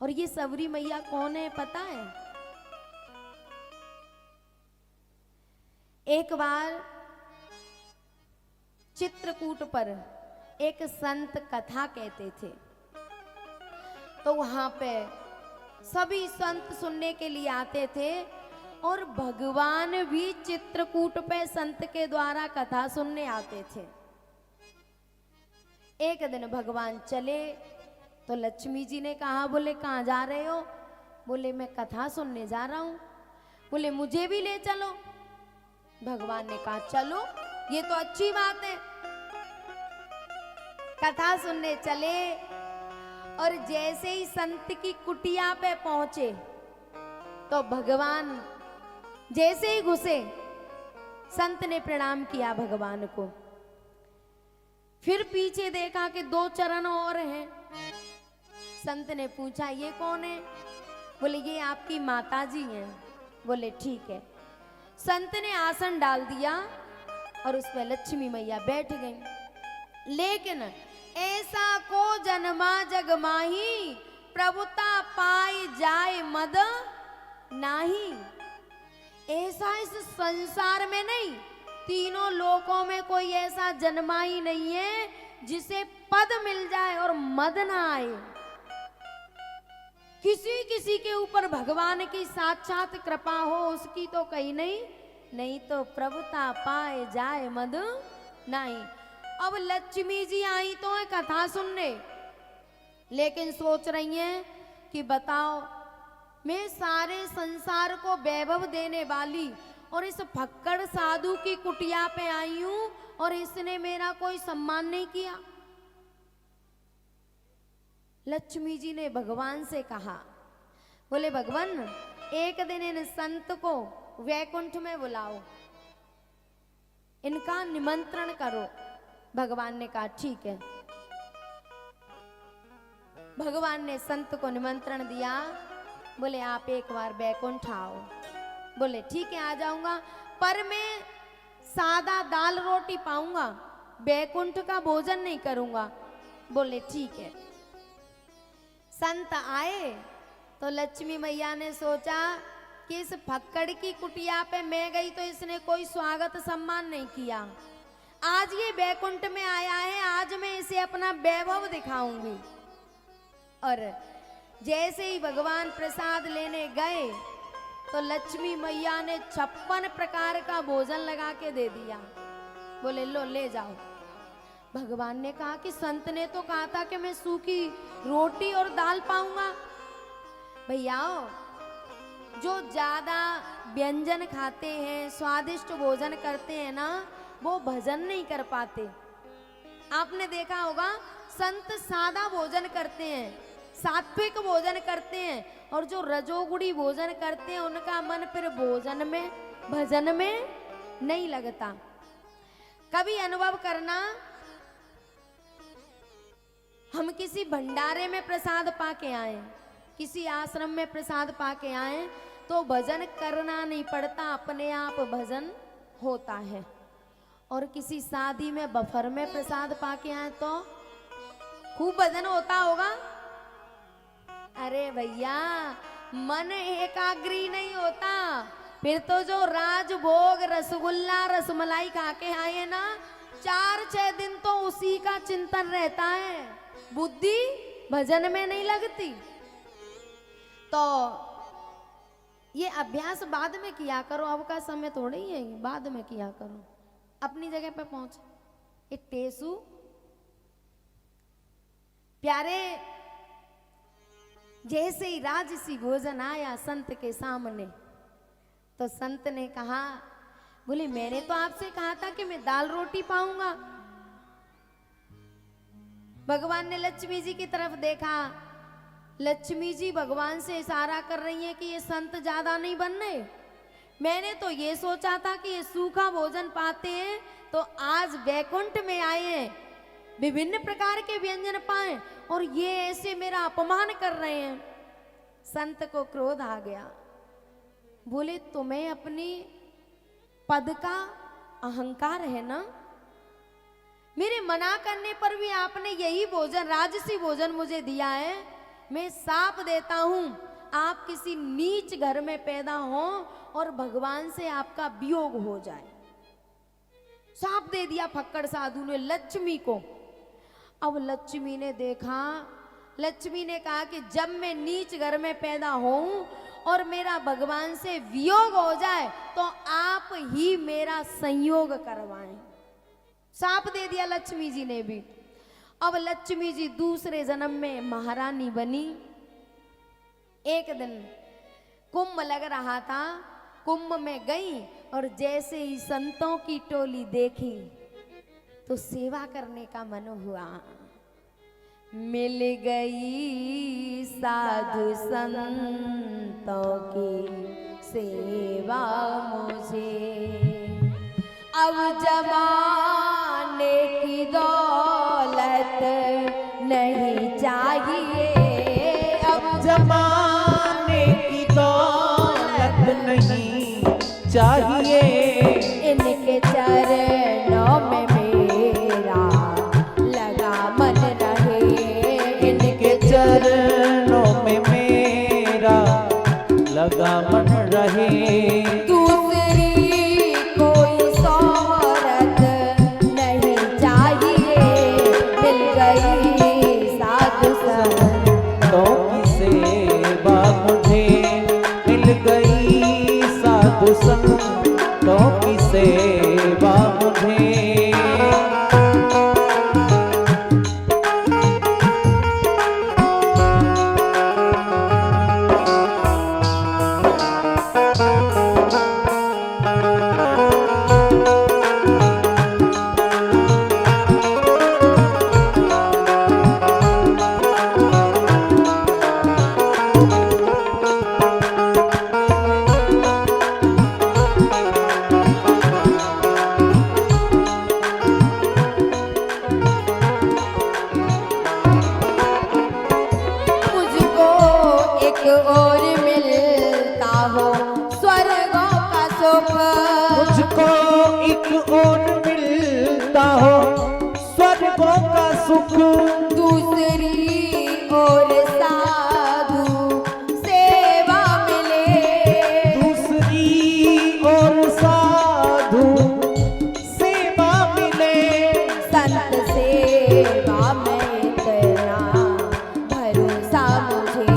और ये सबरी मैया कौन है पता है? एक बार चित्रकूट पर एक संत कथा कहते थे, तो वहां पे सभी संत सुनने के लिए आते थे और भगवान भी चित्रकूट पे संत के द्वारा कथा सुनने आते थे। एक दिन भगवान चले तो लक्ष्मी जी ने कहा, बोले कहाँ जा रहे हो? बोले मैं कथा सुनने जा रहा हूं। बोले मुझे भी ले चलो। भगवान ने कहा चलो, ये तो अच्छी बात है। कथा सुनने चले और जैसे ही संत की कुटिया पे पहुंचे तो भगवान जैसे ही घुसे, संत ने प्रणाम किया भगवान को। फिर पीछे देखा कि 2 चरण और हैं। संत ने पूछा ये कौन है? बोले ये आपकी माता जी हैं। बोले ठीक है। संत ने आसन डाल दिया और उस पर लक्ष्मी मैया बैठ गई। लेकिन ऐसा को जन्मा जग माही, प्रभुता पाई जाए मद नाही। ऐसा इस संसार में नहीं, तीनों लोकों में कोई ऐसा जन्मा ही नहीं है जिसे पद मिल जाए और मद ना आए। किसी किसी के ऊपर भगवान की साक्षात कृपा हो उसकी तो कहीं नहीं तो प्रभुता पाए जाए मद नहीं। अब लक्ष्मी जी आई तो है कथा सुनने, लेकिन सोच रही हैं कि बताओ मैं सारे संसार को वैभव देने वाली और इस फक्कड़ साधु की कुटिया पे आई हूं और इसने मेरा कोई सम्मान नहीं किया। लक्ष्मी जी ने भगवान से कहा, बोले भगवान एक दिन इन संत को वैकुंठ में बुलाओ, इनका निमंत्रण करो। भगवान ने कहा ठीक है। भगवान ने संत को निमंत्रण दिया। बोले आप एक बार वैकुंठ आओ। बोले ठीक है आ जाऊंगा, पर मैं सादा दाल रोटी पाऊंगा, वैकुंठ का भोजन नहीं करूंगा। बोले ठीक है। संत आए तो लक्ष्मी मैया ने सोचा कि इस फक्कड़ की कुटिया पे मैं गई तो इसने कोई स्वागत सम्मान नहीं किया। आज ये वैकुंठ में आया है, आज मैं इसे अपना वैभव दिखाऊंगी। और जैसे ही भगवान प्रसाद लेने गए तो लक्ष्मी मैया ने 56 प्रकार का भोजन लगा के दे दिया। बोले लो ले जाओ। भगवान ने कहा कि संत ने तो कहा था कि मैं सूखी रोटी और दाल पाऊंगा। भैया जो ज्यादा व्यंजन खाते हैं, स्वादिष्ट भोजन करते हैं ना, वो भजन नहीं कर पाते। आपने देखा होगा संत सादा भोजन करते हैं, सात्विक भोजन करते हैं, और जो रजोगुणी भोजन करते हैं उनका मन फिर भोजन में भजन में नहीं लगता। कभी अनुभव करना, हम किसी भंडारे में प्रसाद पाके आए, किसी आश्रम में प्रसाद पाके आए तो भजन करना नहीं पड़ता, अपने आप भजन होता है। और किसी शादी में बफर में प्रसाद पाके आए तो खूब भजन होता होगा। अरे भैया मन एकाग्री नहीं होता, फिर तो जो राजभोग रसगुल्ला रसमलाई खा के आए ना, 4-6 दिन तो उसी का चिंतन रहता है, बुद्धि भजन में नहीं लगती। तो ये अभ्यास बाद में किया करो, अब का समय थोड़ी है, बाद में किया करो, अपनी जगह पे पहुंच। ये टेसु प्यारे, जैसे ही राजसी भोजन आया संत के सामने तो संत ने कहा, बोले मैंने तो आपसे कहा था कि मैं दाल रोटी पाऊंगा। भगवान ने लक्ष्मी जी की तरफ देखा। लक्ष्मी जी भगवान से इशारा कर रही हैं कि ये संत ज्यादा नहीं बन रहे। मैंने तो ये सोचा था कि ये सूखा भोजन पाते हैं तो आज वैकुंठ में आए हैं, विभिन्न प्रकार के व्यंजन पाए, और ये ऐसे मेरा अपमान कर रहे हैं। संत को क्रोध आ गया। बोले तुम्हें अपनी पद का अहंकार है ना, मेरे मना करने पर भी आपने यही भोजन राजसी भोजन मुझे दिया है, मैं साप देता हूं, आप किसी नीच घर में पैदा हो और भगवान से आपका वियोग हो जाए। साप दे दिया फक्कड़ साधु ने लक्ष्मी को। अब लक्ष्मी ने देखा, लक्ष्मी ने कहा कि जब मैं नीच घर में पैदा होऊं और मेरा भगवान से वियोग हो जाए तो आप ही मेरा संयोग करवाएं। साप दे दिया लक्ष्मी जी ने भी। अब लक्ष्मी जी दूसरे जन्म में महारानी बनी। एक दिन कुंभ लग रहा था, कुंभ में गई और जैसे ही संतों की टोली देखी तो सेवा करने का मन हुआ। मिल गई साधु संतों की सेवा मुझे, अब जमाने की दौलत नहीं चाहिए, अब जमाने की दौलत नहीं चाहिए, इनके चरणों में मेरा लगा मन रहे, इनके चरणों में मेरा लगा मन रहे। दूसरी कोई शोहरत नहीं चाहिए, मिल गई साधु संतों की सेवा मुझे, मिल गई साधु संतों की सेवा मुझे। मुझको एक और मिलता हो स्वर्गों का सुख, मुझको एक और मिलता हो स्वर्गों का सुख, दूसरी ओर साधु सेवा मिले, दूसरी ओर साधु सेवा मिले, संत सेवा में इतना भरोसा मुझे,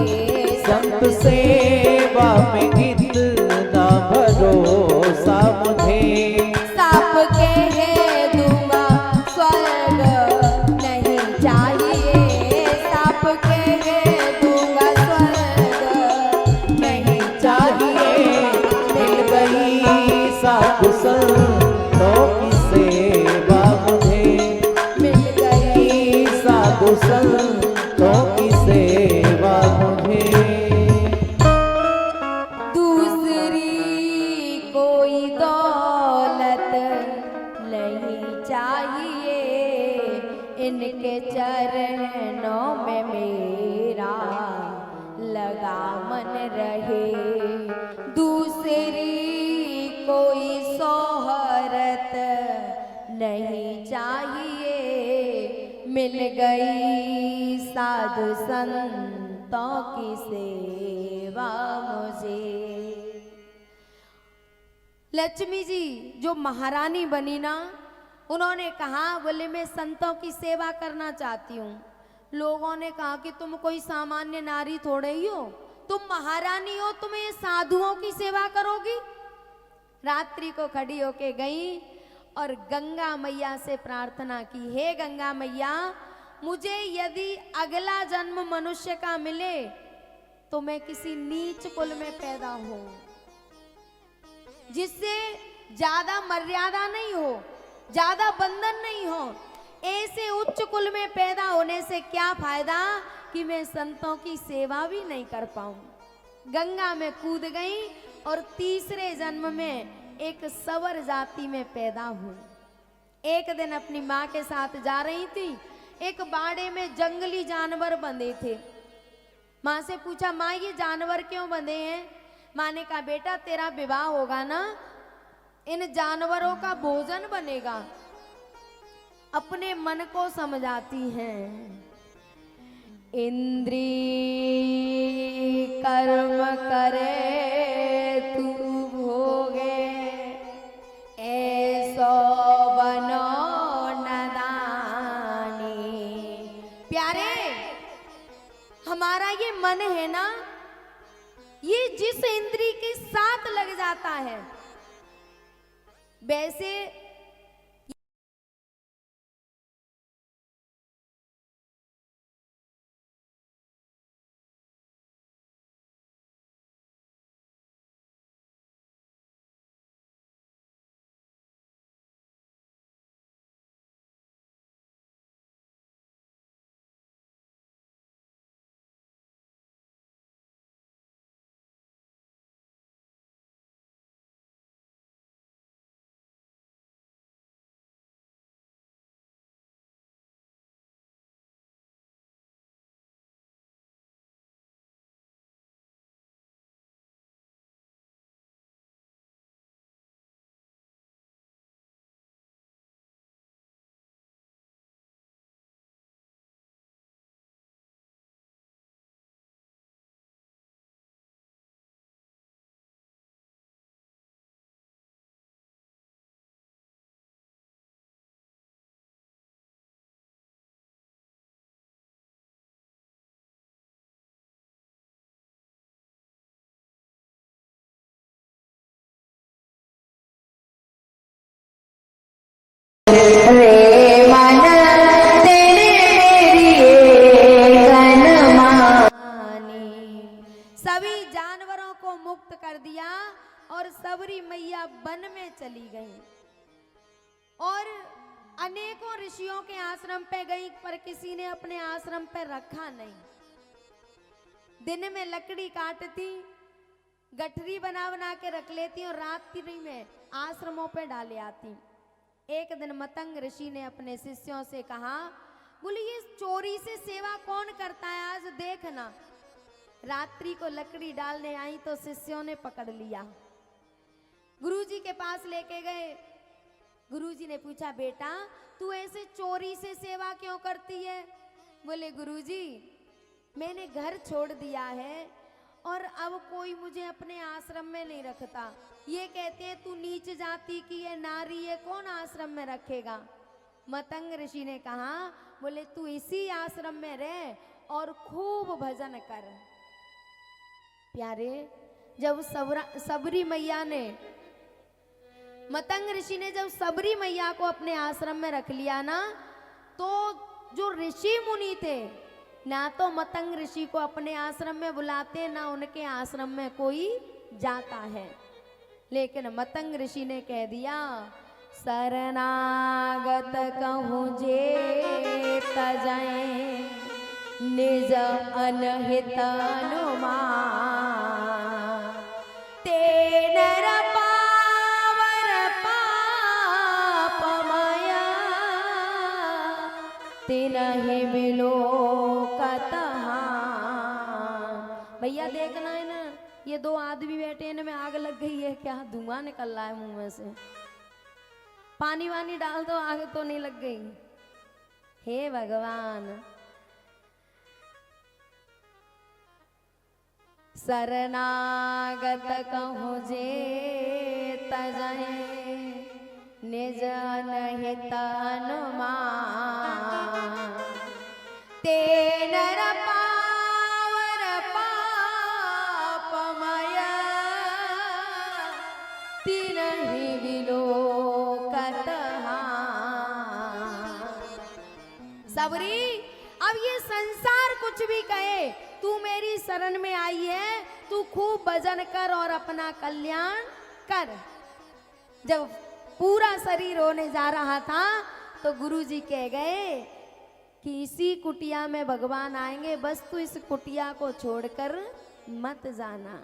संत सेवा में इतना भरोसा मुझे। साप कह दूंगा स्वर्ग नहीं चाहिए, साप कह दूंगा स्वर्ग नहीं चाहिए, मिल गई साधु संतों की सेवा मुझे, मिल गई साधु संतों की सेवा मुझे। दूसरी कोई दौलत नहीं चाहिए, इनके चरणों में मेरा लगा मन रहे, दूसरी कोई शोहरत नहीं चाहिए, मिल गई साधु संतों की सेवा मुझे। लक्ष्मी जी जो महारानी बनी ना, उन्होंने कहा बोले मैं संतों की सेवा करना चाहती हूँ। लोगों ने कहा कि तुम कोई सामान्य नारी थोड़े ही हो, तुम महारानी हो, तुम ये साधुओं की सेवा करोगी। रात्रि को खड़ी होके गई और गंगा मैया से प्रार्थना की, हे गंगा मैया, मुझे यदि अगला जन्म मनुष्य का मिले तो मैं किसी नीच कुल में पैदा हूं, जिससे ज्यादा मर्यादा नहीं हो, ज्यादा बंधन नहीं हो। ऐसे उच्च कुल में पैदा होने से क्या फायदा कि मैं संतों की सेवा भी नहीं कर पाऊं। गंगा में कूद गई और तीसरे जन्म में एक सवर जाति में पैदा हुई। एक दिन अपनी माँ के साथ जा रही थी, एक बाड़े में जंगली जानवर बंधे थे। माँ से पूछा, माँ ये जानवर क्यों बंधे हैं? माँ ने कहा, बेटा तेरा विवाह होगा ना, इन जानवरों का भोजन बनेगा। अपने मन को समझाती हैं। इंद्री कर्म करे तू भोगे, ऐसो बनो नदानी। प्यारे, हमारा ये मन है ना, ये जिस इंद्री के साथ लग जाता है, वैसे रे मन तेरे मेरी गन मानी। सभी जानवरों को मुक्त कर दिया और सबरी मैया वन में चली गई और अनेकों ऋषियों के आश्रम पे गई, पर किसी ने अपने आश्रम पे रखा नहीं। दिन में लकड़ी काटती, गठरी बना बना के रख लेती और रात्रि में आश्रमों पे डाले आती। एक दिन मतंग ऋषि ने अपने शिष्यों से कहा, बोले ये चोरी से सेवा कौन करता है, आज देखना। रात्रि को लकड़ी डालने आई तो शिष्यों ने पकड़ लिया, गुरुजी के पास लेके गए। गुरुजी ने पूछा, बेटा तू ऐसे चोरी से सेवा क्यों करती है? बोले गुरुजी, मैंने घर छोड़ दिया है और अब कोई मुझे अपने आश्रम में नहीं रखता। ये कहते हैं तू नीच जाति की है, नारी है, कौन आश्रम में रखेगा? मतंग ऋषि ने कहा, बोले तू इसी आश्रम में रह और खूब भजन कर। प्यारे, जब सबरी मैया ने, मतंग ऋषि ने जब सबरी मैया को अपने आश्रम में रख लिया ना, तो जो ऋषि मुनि थे ना तो मतंग ऋषि को अपने आश्रम में बुलाते, ना उनके आश्रम में कोई जाता है। लेकिन मतंग ऋषि ने कह दिया, शरणागत कहूँ जे तजय निज अनहित अनुमान, ते नर पावर पापमया, तिनहि विलोकत हान। भैया देखना है ना, ये दो आदमी बैठे हैं, इनमें आग लग गई है क्या? धुआं निकल रहा है मुंह में से। पानी वानी डाल दो, आग तो नहीं लग गई। हे भगवान, शरणागत कहूँ जे तजहि निज अनहित अनुमान, ते नर पावर पापमया, तिनहि विलोकत हान। सबरी, अब ये संसार कुछ भी कहे, तू मेरी शरण में आई है, तू खूब भजन कर और अपना कल्याण कर। जब पूरा शरीर होने जा रहा था तो गुरुजी कह गए कि इसी कुटिया में भगवान आएंगे, बस तू इस कुटिया को छोड़कर मत जाना।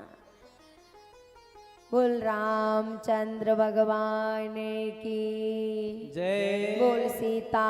बोल रामचंद्र भगवान की जय। बोल सीता